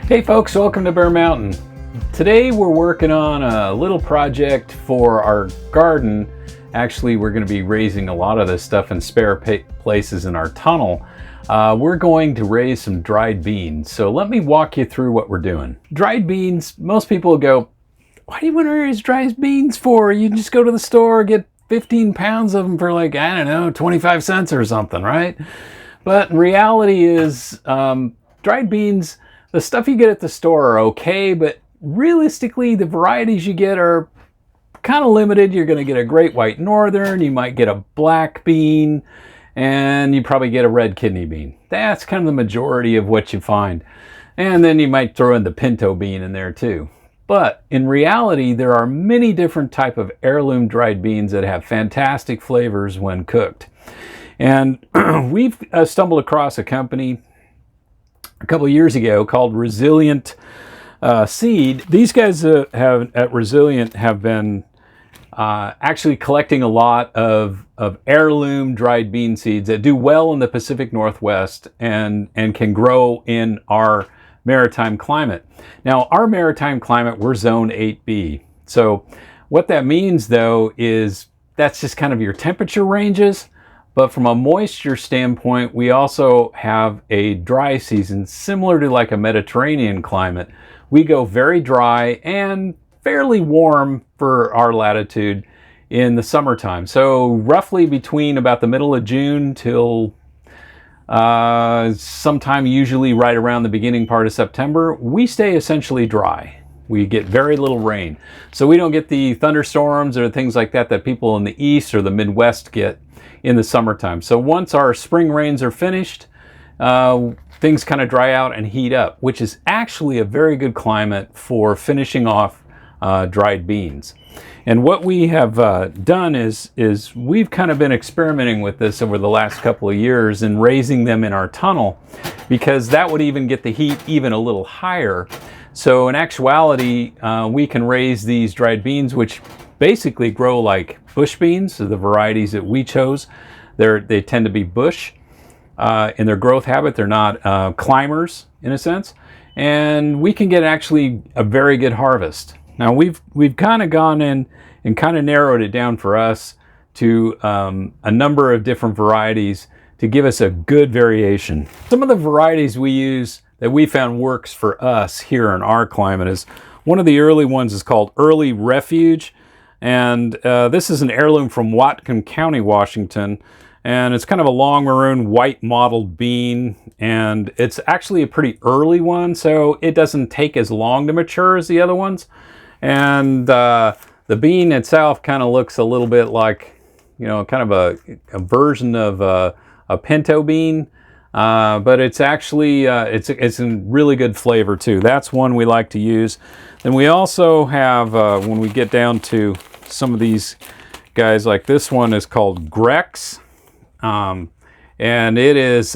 Hey folks, welcome to Bear Mountain. Today we're working on a little project for our garden. Actually, we're going to be raising a lot of this stuff in spare places in our tunnel. We're going to raise some dried beans. So let me walk you through what we're doing. Dried beans, most people go, why do you want to raise dried beans for? You can just go to the store, get 15 pounds of them for like, I don't know, 25 cents or something, right? But in reality is dried beans, the stuff you get at the store are okay, but realistically, the varieties you get are kind of limited. You're going to get a Great White Northern, you might get a black bean, and you probably get a red kidney bean. That's kind of the majority of what you find. And then you might throw in the pinto bean in there too. But in reality, there are many different types of heirloom dried beans that have fantastic flavors when cooked. And we've stumbled across a company a couple of years ago called Resilient Seed. These guys at Resilient have been actually collecting a lot of heirloom dried bean seeds that do well in the Pacific Northwest and can grow in our maritime climate. Now, our maritime climate, we're zone 8B. So what that means though is that's just kind of your temperature ranges. But from a moisture standpoint, we also have a dry season similar to like a Mediterranean climate. We go very dry and fairly warm for our latitude in the summertime. So roughly between about the middle of June till sometime usually right around the beginning part of September, we stay essentially dry. We get very little rain. So we don't get the thunderstorms or things like that that people in the East or the Midwest get in the summertime. So once our spring rains are finished, things kind of dry out and heat up, which is actually a very good climate for finishing off dried beans. And what we have done is we've kind of been experimenting with this over the last couple of years and raising them in our tunnel, because that would even get the heat even a little higher. So in actuality, we can raise these dried beans, which basically grow like bush beans, so the varieties that we chose. They tend to be bush in their growth habit. They're not climbers in a sense, and we can get actually a very good harvest. Now we've kind of gone in and kind of narrowed it down for us to a number of different varieties to give us a good variation. Some of the varieties we use that we found works for us here in our climate is one of the early ones is called Early Refuge. And this is an heirloom from Whatcom County, Washington. And it's kind of a long maroon white mottled bean. And it's actually a pretty early one, so it doesn't take as long to mature as the other ones. And the bean itself kind of looks a little bit like, you know, kind of a version of a pinto bean. But it's actually, it's in really good flavor too. That's one we like to use. Then we also have, when we get down to some of these guys, like this one is called Grex, and it is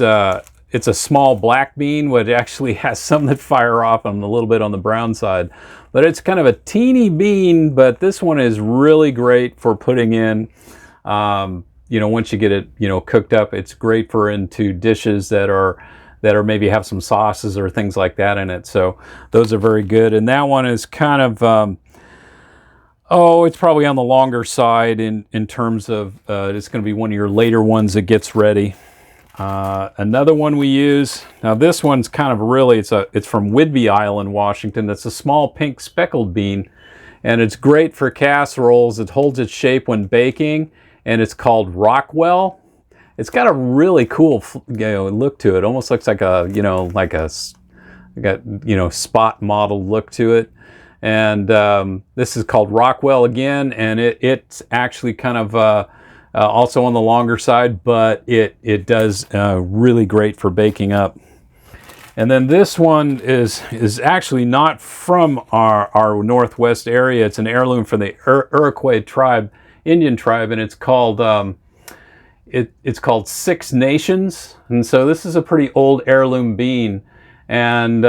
it's a small black bean, which actually has some that fire off on a little bit on the brown side, but it's kind of a teeny bean. But this one is really great for putting in, you know, once you get it, you know, cooked up. It's great for into dishes that are maybe have some sauces or things like that in it. So those are very good. And that one is kind of it's probably on the longer side in terms of it's going to be one of your later ones that gets ready. Another one we use, now this one's kind of really, it's from Whidbey Island, Washington. That's a small pink speckled bean, and it's great for casseroles. It holds its shape when baking, and it's called Rockwell. It's got a really cool, look to it. Almost looks like a spot model look to it. And this is called Rockwell again, and it's actually kind of also on the longer side, but it does really great for baking up. And then this one is actually not from our northwest area. It's an heirloom from the Iroquois tribe, Indian tribe, and it's called it's called Six Nations. And so this is a pretty old heirloom bean, and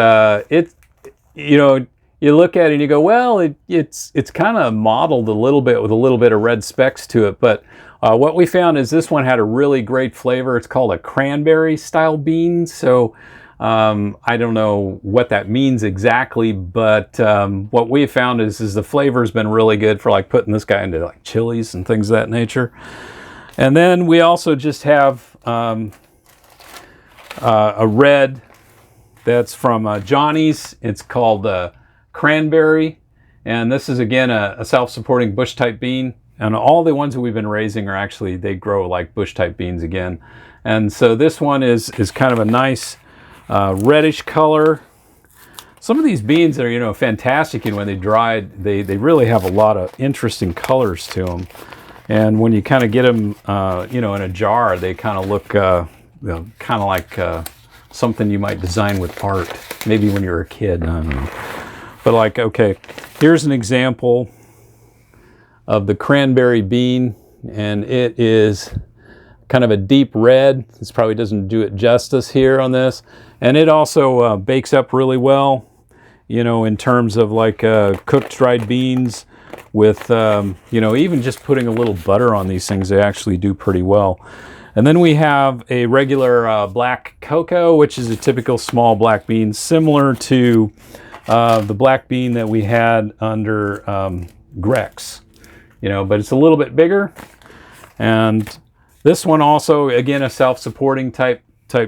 you look at it and you go, well, it's kind of mottled a little bit with a little bit of red specks to it. But what we found is this one had a really great flavor. It's called a cranberry style bean. So I don't know what that means exactly, but what we found is the flavor has been really good for like putting this guy into like chilies and things of that nature. And then we also just have a red that's from Johnny's. It's called Cranberry, and this is again a self-supporting bush type bean. And all the ones that we've been raising are actually, they grow like bush type beans again. And so this one is kind of a nice reddish color. Some of these beans are, you know, fantastic, and when they dried, they really have a lot of interesting colors to them. And when you kind of get them, you know, in a jar, they kind of look, you know, kind of like something you might design with art, maybe when you're a kid. I don't know. But like, okay, here's an example of the cranberry bean, and it is kind of a deep red. This probably doesn't do it justice here on this. And it also bakes up really well, you know, in terms of like cooked dried beans with, you know, even just putting a little butter on these things, they actually do pretty well. And then we have a regular black cocoa, which is a typical small black bean, similar to the black bean that we had under Grex, you know, but it's a little bit bigger. And this one also, again, a self-supporting type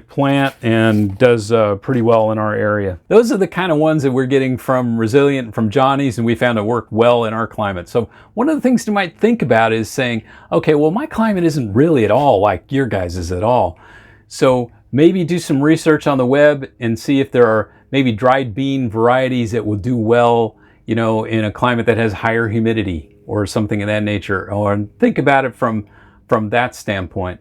plant, and does pretty well in our area. Those are the kind of ones that we're getting from Resilient, from Johnny's, and we found it work well in our climate. So one of the things you might think about is saying, okay, well, my climate isn't really at all like your guys's at all. So maybe do some research on the web and see if there are maybe dried bean varieties that will do well, you know, in a climate that has higher humidity or something of that nature, or think about it from that standpoint.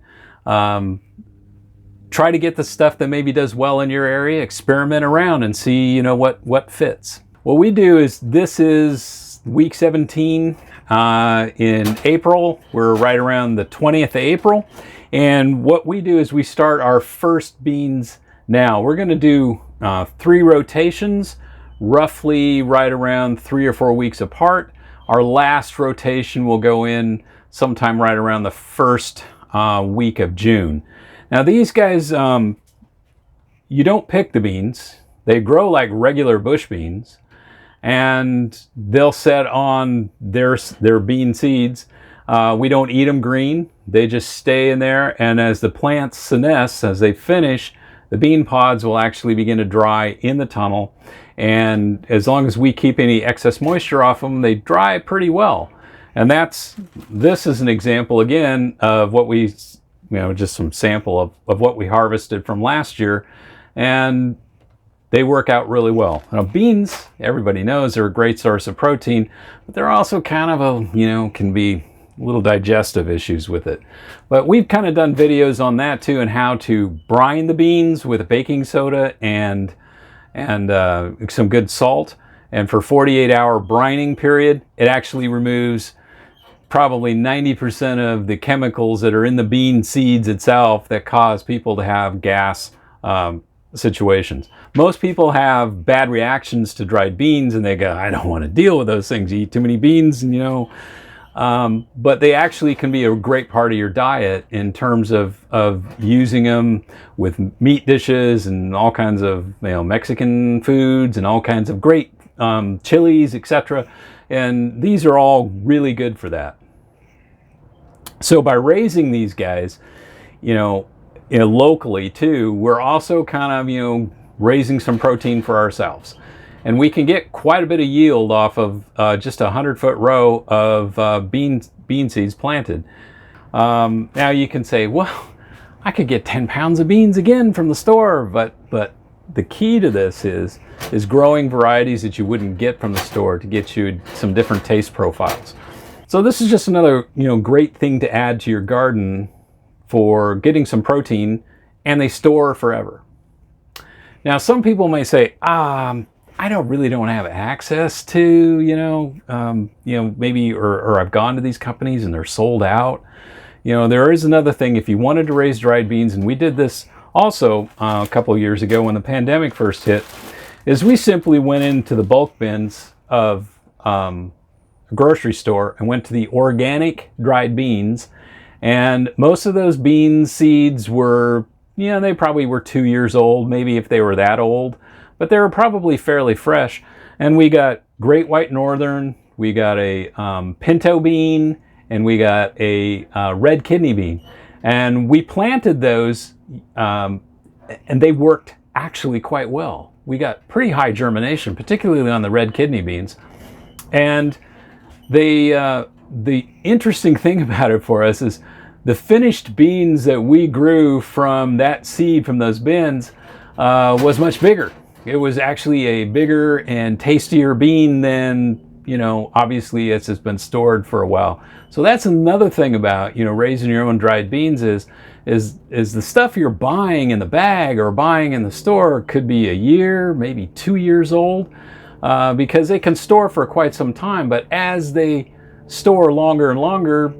Try to get the stuff that maybe does well in your area, experiment around and see, you know, what fits. What we do is, this is week 17 in April. We're right around the 20th of April. And what we do is we start our first beans now. We're gonna do 3 rotations, roughly right around 3 or 4 weeks apart. Our last rotation will go in sometime right around the first week of June. Now these guys, you don't pick the beans. They grow like regular bush beans, and they'll set on their bean seeds. We don't eat them green. They just stay in there, and as the plants senesce, as they finish, the bean pods will actually begin to dry in the tunnel. And as long as we keep any excess moisture off them, they dry pretty well. And this is an example again of what we, you know, just some sample of what we harvested from last year, and they work out really well. Now beans, everybody knows, they're a great source of protein, but they're also kind of a, you know, can be little digestive issues with it. But we've kind of done videos on that too, and how to brine the beans with baking soda and some good salt. And for 48-hour brining period, it actually removes probably 90% of the chemicals that are in the bean seeds itself that cause people to have gas situations. Most people have bad reactions to dried beans, and they go, I don't want to deal with those things. You eat too many beans, and, you know. But they actually can be a great part of your diet in terms of using them with meat dishes and all kinds of, you know, Mexican foods and all kinds of great chilies, etc. And these are all really good for that. So by raising these guys, you know, locally too, we're also kind of, you know, raising some protein for ourselves. And we can get quite a bit of yield off of just a 100-foot row of bean seeds planted. Now you can say, well, I could get 10 pounds of beans again from the store, but the key to this is growing varieties that you wouldn't get from the store to get you some different taste profiles. So this is just another, you know, great thing to add to your garden for getting some protein, and they store forever. Now some people may say, I really don't have access to, you know, maybe, or I've gone to these companies and they're sold out. You know, there is another thing. If you wanted to raise dried beans, and we did this also a couple of years ago when the pandemic first hit, is we simply went into the bulk bins of a grocery store and went to the organic dried beans, and most of those bean seeds were, you know, they probably were 2 years old, maybe if they were that old, but they were probably fairly fresh. And we got Great White Northern, we got a pinto bean, and we got a red kidney bean. And we planted those, and they worked actually quite well. We got pretty high germination, particularly on the red kidney beans. And the interesting thing about it for us is the finished beans that we grew from that seed from those bins was much bigger. It was actually a bigger and tastier bean than, you know, obviously it's been stored for a while. So that's another thing about, you know, raising your own dried beans is the stuff you're buying in the bag or buying in the store could be a year, maybe 2 years old, because they can store for quite some time. But as they store longer and longer,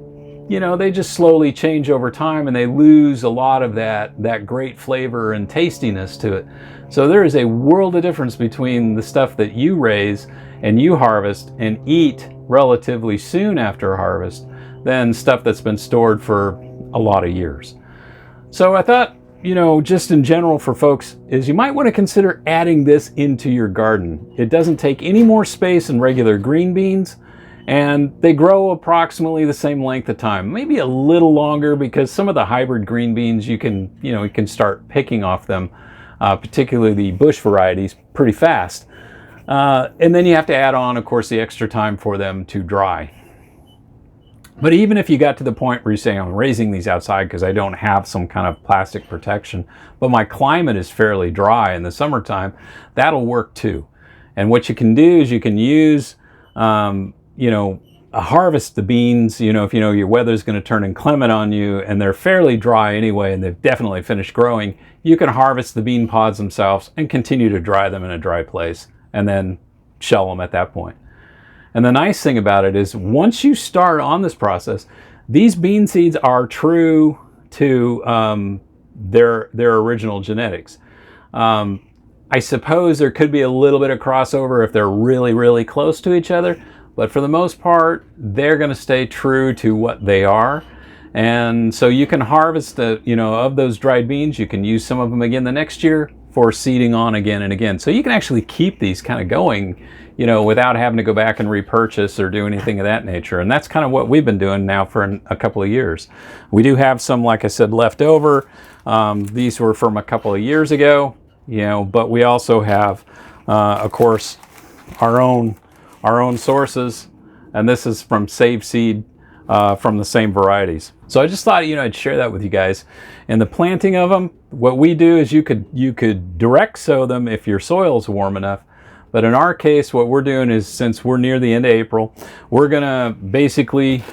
you know, they just slowly change over time and they lose a lot of that great flavor and tastiness to it. So there is a world of difference between the stuff that you raise and you harvest and eat relatively soon after harvest than stuff that's been stored for a lot of years. So I thought, you know, just in general for folks, is you might want to consider adding this into your garden. It doesn't take any more space than regular green beans, and they grow approximately the same length of time, maybe a little longer, because some of the hybrid green beans you can start picking off them, particularly the bush varieties, pretty fast. And then you have to add on, of course, the extra time for them to dry. But even if you got to the point where you're saying, I'm raising these outside because I don't have some kind of plastic protection, but my climate is fairly dry in the summertime, that'll work too. And what you can do is you can use, harvest the beans, you know, if you know your weather's going to turn inclement on you and they're fairly dry anyway and they've definitely finished growing, you can harvest the bean pods themselves and continue to dry them in a dry place and then shell them at that point. And the nice thing about it is once you start on this process, these bean seeds are true to their original genetics. I suppose there could be a little bit of crossover if they're really, really close to each other, but for the most part, they're going to stay true to what they are. And so you can harvest of those dried beans. You can use some of them again the next year for seeding on again and again. So you can actually keep these kind of going, you know, without having to go back and repurchase or do anything of that nature. And that's kind of what we've been doing now for a couple of years. We do have some, like I said, left over. These were from a couple of years ago, you know, but we also have, of course, our own sources. And this is from Save Seed from the same varieties. So I just thought, you know, I'd share that with you guys. And the planting of them, what we do is you could direct sow them if your soil's warm enough. But in our case, what we're doing is, since we're near the end of April, we're gonna basically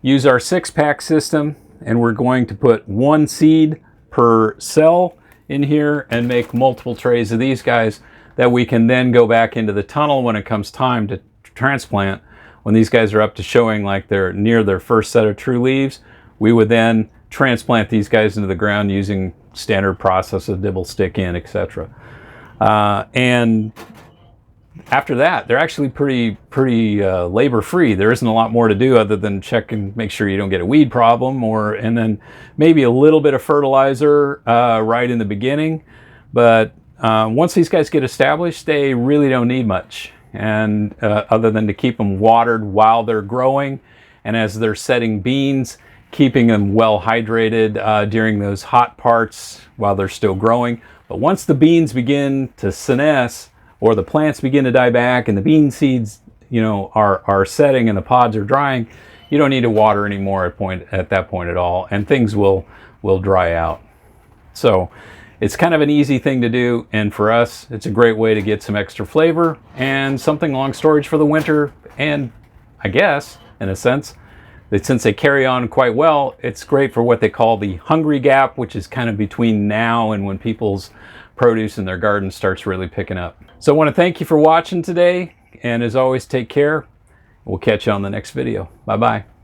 use our 6-pack system, and we're going to put 1 seed per cell in here and make multiple trays of these guys that we can then go back into the tunnel when it comes time to transplant. When these guys are up to showing like they're near their first set of true leaves, we would then transplant these guys into the ground using standard process of dibble, stick in, etc. And after that, they're actually pretty labor-free. There isn't a lot more to do other than check and make sure you don't get a weed problem, and then maybe a little bit of fertilizer right in the beginning. But once these guys get established, they really don't need much, and other than to keep them watered while they're growing, and as they're setting beans, keeping them well hydrated during those hot parts while they're still growing. But once the beans begin to senesce, or the plants begin to die back and the bean seeds, you know, are setting and the pods are drying, you don't need to water anymore at that point at all, and things will dry out. So it's kind of an easy thing to do, and for us, it's a great way to get some extra flavor and something long storage for the winter. And I guess, in a sense, that since they carry on quite well, it's great for what they call the hungry gap, which is kind of between now and when people's produce in their garden starts really picking up. So I want to thank you for watching today, and as always, take care. We'll catch you on the next video. Bye-bye.